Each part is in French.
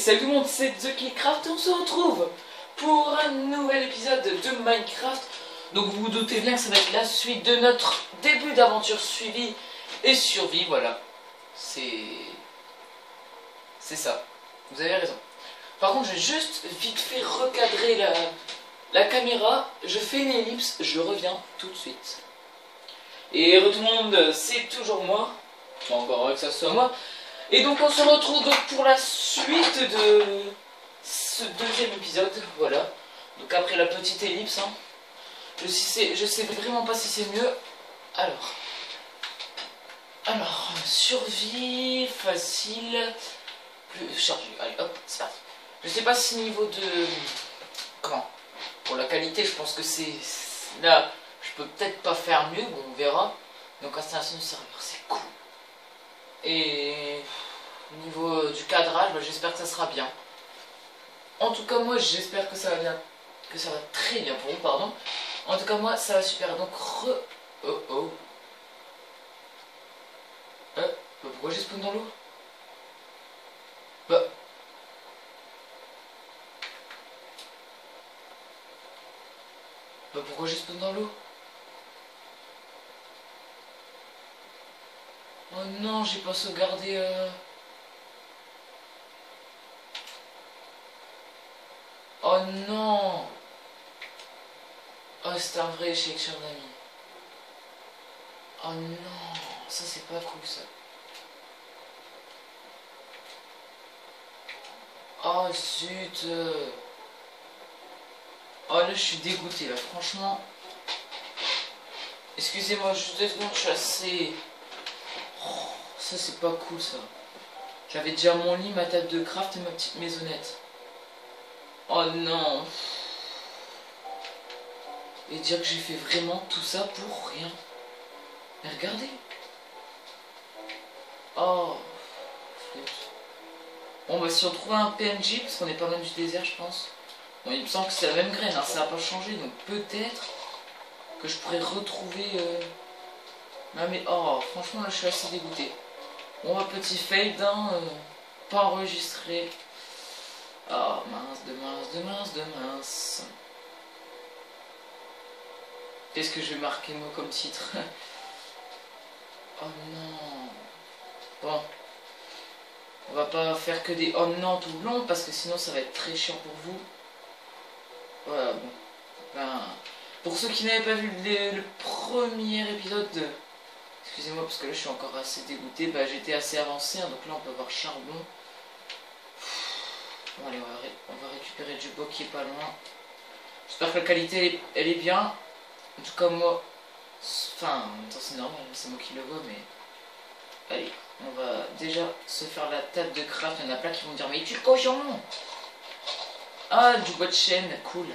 salut tout le monde, c'est TheKillCraft et on se retrouve pour un nouvel épisode de Minecraft. Donc vous vous doutez bien que ça va être la suite de notre début d'aventure suivi et survie, voilà. C'est ça, vous avez raison. Par contre, je vais juste vite fait recadrer la caméra, je fais une ellipse, je reviens tout de suite. Et tout le monde, c'est toujours moi, bon, encore que ça soit moi. Et donc on se retrouve donc pour la suite de ce deuxième épisode, voilà. Donc après la petite ellipse, hein. Je sais vraiment pas si c'est mieux. Alors, survie, facile, plus chargé. Allez hop, c'est parti. Je sais pas si niveau de... Comment? Pour la qualité, je pense que c'est... Là, je peux peut-être pas faire mieux, bon on verra. Donc installation du serveur, c'est cool. Et au niveau du cadrage, bah, j'espère que ça sera bien. En tout cas moi j'espère que ça va bien, que ça va très bien pour vous, pardon. En tout cas moi ça va super. Donc pourquoi j'ai spawn dans l'eau? Pourquoi j'ai spawn dans l'eau? Oh non, j'ai pas sauvegardé Oh non. Oh c'est un vrai échec, cher ami. Oh non, ça c'est pas cool ça. Oh zut. Oh là je suis dégoûté là, franchement. Excusez-moi juste 2 secondes, je suis assez... Oh, ça c'est pas cool ça. J'avais déjà mon lit, ma table de craft et ma petite maisonnette. Oh non. Et dire que j'ai fait vraiment tout ça pour rien. Mais regardez. Oh. Bon bah si on trouve un PNJ, parce qu'on est pas loin du désert je pense. Bon il me semble que c'est la même graine, hein, ça n'a pas changé. Donc peut-être que je pourrais retrouver... Non mais oh franchement là je suis assez dégoûté. Bon bah petit fade, hein, pas enregistré. Oh mince. Qu'est-ce que je vais marquer moi comme titre? Oh non. Bon. On va pas faire que des oh non tout le long parce que sinon ça va être très chiant pour vous. Voilà bon. Ben, pour ceux qui n'avaient pas vu le premier épisode de... Excusez-moi parce que là je suis encore assez dégoûté. Bah j'étais assez avancé, hein, donc là on peut avoir charbon. Bon allez on va récupérer du bois qui est pas loin. J'espère que la qualité elle est bien. En tout cas moi... Enfin, c'est normal, c'est moi qui le vois, mais... Allez, on va déjà se faire la table de craft. Il y en a plein qui vont dire, mais tu le cochon! Ah, du bois de chêne, cool.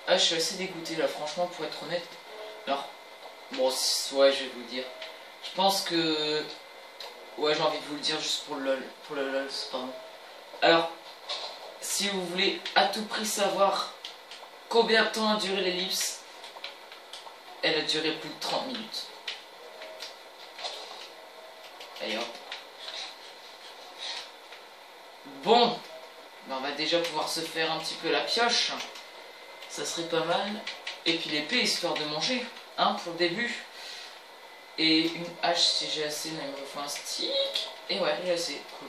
Ah, je suis assez dégoûté là, franchement, pour être honnête. Alors, bon, ouais, je vais vous le dire. Je pense que... Ouais, j'ai envie de vous le dire juste pour le lol. Pour le lol, pardon. Alors, si vous voulez à tout prix savoir combien de temps a duré l'ellipse, elle a duré plus de 30 minutes. Allez hop. Bon, ben, on va déjà pouvoir se faire un petit peu la pioche. Ça serait pas mal. Et puis l'épée, histoire de manger, hein, pour le début. Et une hache si j'ai assez, là, il me faut un stick. Et ouais, j'ai assez, cool.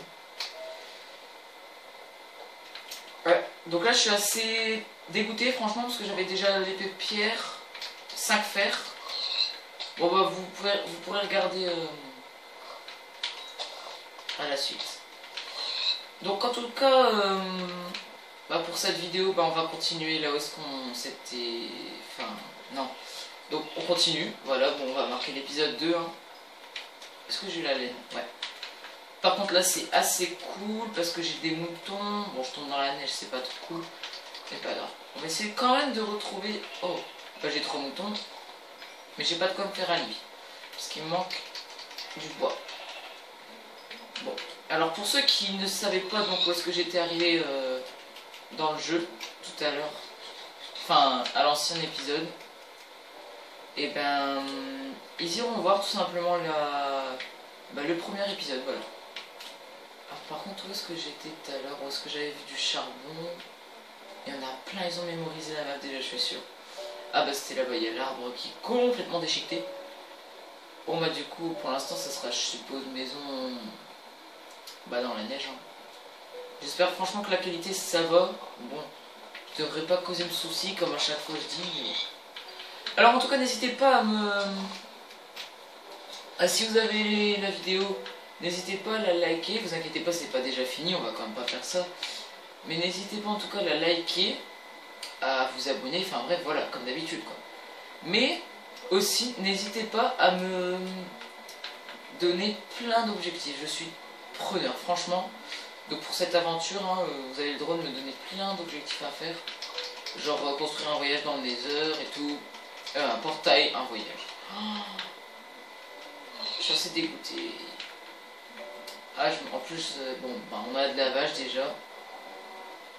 Ouais, donc là je suis assez dégoûté franchement parce que j'avais déjà l'épée de pierre, 5 fers. Bon bah vous pourrez regarder à la suite. Donc en tout cas, bah pour cette vidéo, bah on va continuer là où est-ce qu'on s'était... Enfin, non. Donc on continue, voilà, bon on va marquer l'épisode 2. Hein. Est-ce que j'ai la laine? Ouais. Par contre là c'est assez cool parce que j'ai des moutons. Bon je tombe dans la neige, c'est pas trop cool. C'est pas grave. On va essayer quand même de retrouver... Oh, bah j'ai 3 moutons. Mais j'ai pas de quoi me faire un lit. Parce qu'il me manque du bois. Bon. Alors pour ceux qui ne savaient pas donc où est-ce que j'étais arrivé dans le jeu tout à l'heure. Enfin à l'ancien épisode. Et ben ils iront voir tout simplement le premier épisode, voilà. Alors, par contre, où est-ce que j'étais tout à l'heure? Où est-ce que j'avais vu du charbon? Il y en a plein, ils ont mémorisé la map déjà, je suis sûr. Ah bah c'était là-bas, il y a l'arbre qui est complètement déchiqueté. Bon bah du coup, pour l'instant, ça sera, je suppose, maison bah dans la neige. Hein. J'espère franchement que la qualité, ça va. Bon, je devrais pas causer de soucis, comme à chaque fois je dis. Mais... Alors en tout cas, n'hésitez pas à me... Ah, si vous avez la vidéo, n'hésitez pas à la liker. Vous inquiétez pas, c'est pas déjà fini, on va quand même pas faire ça. Mais n'hésitez pas en tout cas à la liker, à vous abonner, enfin bref, voilà, comme d'habitude quoi. Mais aussi, n'hésitez pas à me donner plein d'objectifs. Je suis preneur, franchement. Donc pour cette aventure, hein, vous avez le droit de me donner plein d'objectifs à faire. Genre construire un voyage dans le Nether et tout. Un portail, un voyage. Oh, je suis assez dégoûté. Ah, en plus, bon, bah, on a de la vache déjà.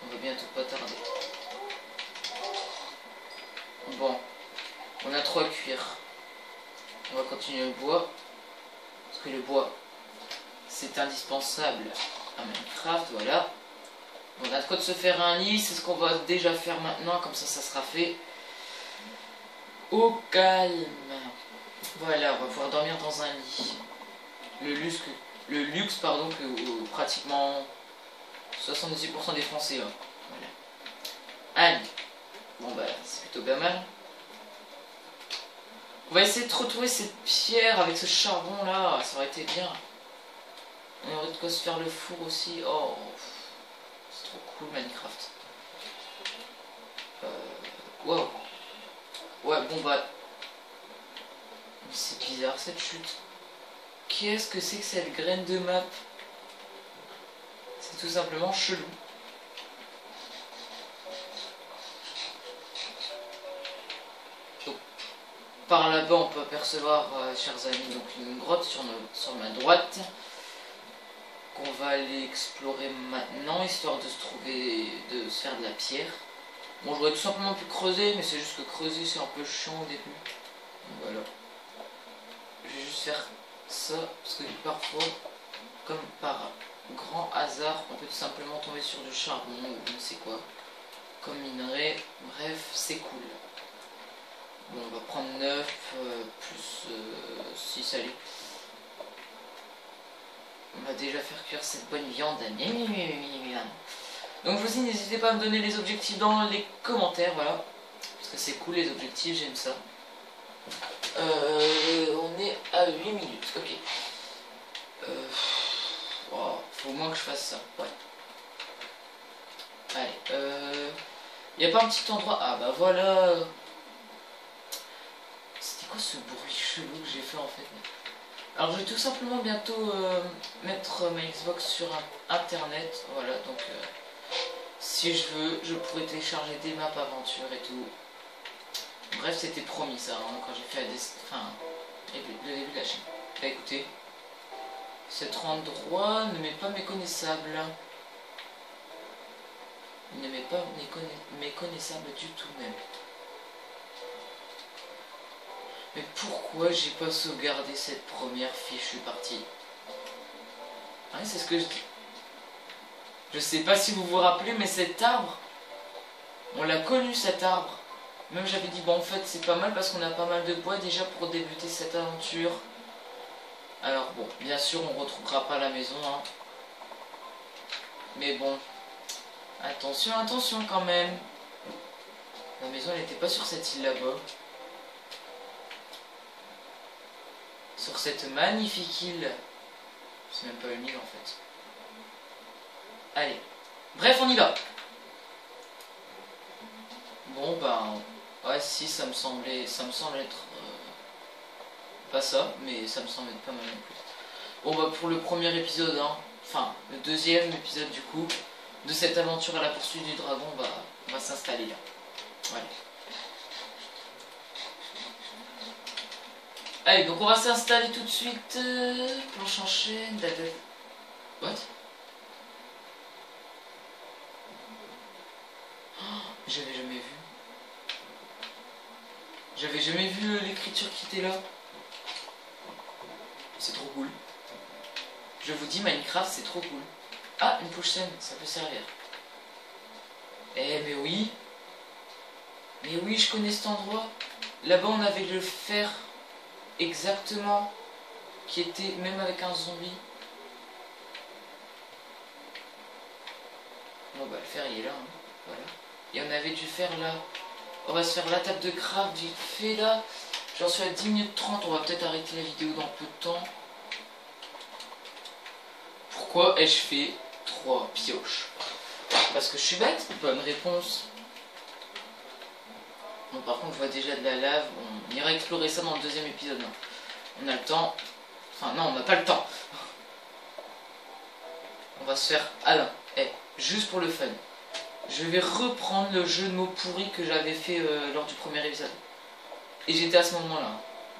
On va bientôt pas tarder. Bon, on a 3 cuirs. On va continuer le bois. Parce que le bois, c'est indispensable à Minecraft, voilà. On a de quoi de se faire un lit, c'est ce qu'on va déjà faire maintenant, comme ça, ça sera fait. Au calme. Voilà, on va pouvoir dormir dans un lit. Le luxe pardon, que pratiquement 78% des Français ont. Voilà. Allez. Bon bah, c'est plutôt pas mal. On va essayer de retrouver cette pierre avec ce charbon là, ça aurait été bien. On aurait de quoi se faire le four aussi. Oh, c'est trop cool Minecraft. Wow. Ouais, bon bah. C'est bizarre cette chute. Qu'est-ce que c'est que cette graine de map? C'est tout simplement chelou. Donc, par là-bas, on peut apercevoir, chers amis, donc une grotte sur ma droite. Qu'on va aller explorer maintenant, histoire de se faire de la pierre. Bon, j'aurais tout simplement pu creuser, mais c'est juste que creuser, c'est un peu chiant au début. Donc, voilà. Je vais juste faire ça, parce que parfois, comme par grand hasard, on peut tout simplement tomber sur du charbon ou je ne sais quoi, comme minerai. Bref, c'est cool. Bon, on va prendre 9 plus 6, allez. On va déjà faire cuire cette bonne viande. Donc vous aussi, n'hésitez pas à me donner les objectifs dans les commentaires, voilà. Parce que c'est cool les objectifs, j'aime ça. On est à 8 minutes, ok. Wow, faut au moins que je fasse ça, ouais. Allez, y a pas un petit endroit... Ah bah voilà. C'était quoi ce bruit chelou que j'ai fait en fait? Alors je vais tout simplement bientôt mettre ma Xbox sur internet, voilà, donc si je veux, je pourrais télécharger des maps aventure et tout. Bref, c'était promis ça, hein, quand j'ai fait le début de la chaîne. Bah écoutez, cet endroit ne m'est pas méconnaissable. Il ne m'est pas méconnaissable du tout même. Mais pourquoi j'ai pas sauvegardé cette première fichue partie? Ah, c'est ce que je dis. Je sais pas si vous vous rappelez, mais cet arbre, on l'a connu cet arbre. Même j'avais dit, bon en fait c'est pas mal parce qu'on a pas mal de bois déjà pour débuter cette aventure. Alors bon, bien sûr on retrouvera pas la maison, hein. Mais bon, attention, attention quand même. La maison elle n'était pas sur cette île là-bas. Sur cette magnifique île. C'est même pas une île en fait. Allez. Bref, on y va. Bon ben... Ouais, si, ça me semble être... pas ça, mais ça me semble être pas mal non plus. Bon bah pour le premier épisode, hein, enfin le deuxième épisode du coup, de cette aventure à la poursuite du dragon, bah on va s'installer là. Voilà. Allez, donc on va s'installer tout de suite. Planche en chaîne. What? Oh, j'avais jamais vu. J'avais jamais vu l'écriture qui était là. C'est trop cool. Je vous dis, Minecraft, c'est trop cool. Ah, une poche saine, ça peut servir. Eh, mais oui. Mais oui, je connais cet endroit. Là-bas, on avait le fer exactement. Qui était même avec un zombie. Bon, bah, le fer, il est là. Hein. Voilà. Et on avait du fer là. On va se faire la table de craft vite fait là. J'en suis à 10 minutes 30. On va peut-être arrêter la vidéo dans peu de temps. Pourquoi ai-je fait 3 pioches? Parce que je suis bête? Bonne réponse. Bon, par contre, je vois déjà de la lave. On ira explorer ça dans le deuxième épisode. Non. On a le temps. Enfin, non, on n'a pas le temps. On va se faire... Ah non, juste pour le fun. Je vais reprendre le jeu de mots pourri que j'avais fait lors du premier épisode. Et j'étais à ce moment-là.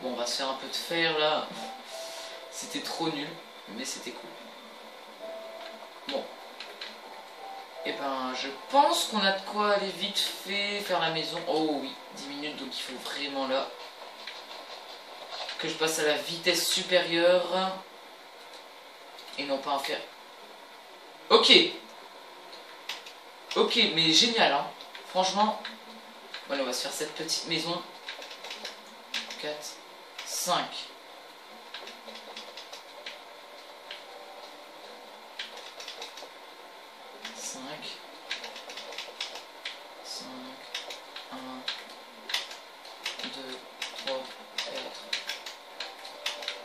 Bon, on va se faire un peu de fer là. C'était trop nul, mais c'était cool. Bon. Et ben, je pense qu'on a de quoi aller vite fait faire la maison. Oh oui, 10 minutes, donc il faut vraiment là que je passe à la vitesse supérieure. Et non pas en faire. Ok. Ok, mais génial, hein. Franchement. Voilà, on va se faire cette petite maison. 4, 5. 5. 5. 1. 2, 3, 4.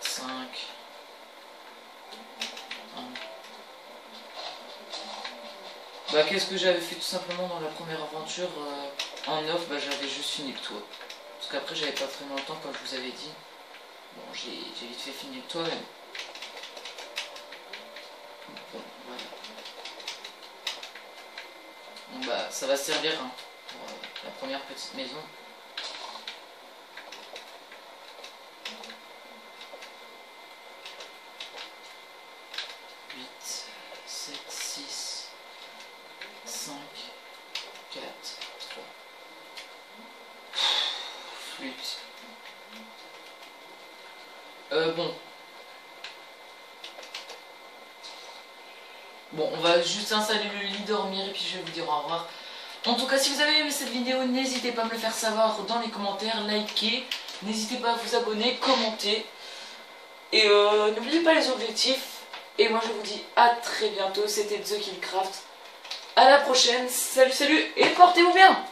5. 1. Bah, qu'est-ce que j'avais fait tout simplement dans la première aventure en off? Bah, j'avais juste fini le toit. Parce qu'après, j'avais pas très longtemps, comme je vous avais dit. Bon, j'ai vite fait finir le toit, mais... Bon, voilà. Bon, bah, ça va servir hein, pour la première petite maison. Bon, on va juste installer le lit, dormir et puis je vais vous dire au revoir. En tout cas, si vous avez aimé cette vidéo, n'hésitez pas à me le faire savoir dans les commentaires, likez, n'hésitez pas à vous abonner, commenter. Et n'oubliez pas les objectifs. Et moi je vous dis à très bientôt, c'était TheKillCraft. À la prochaine, salut salut et portez-vous bien.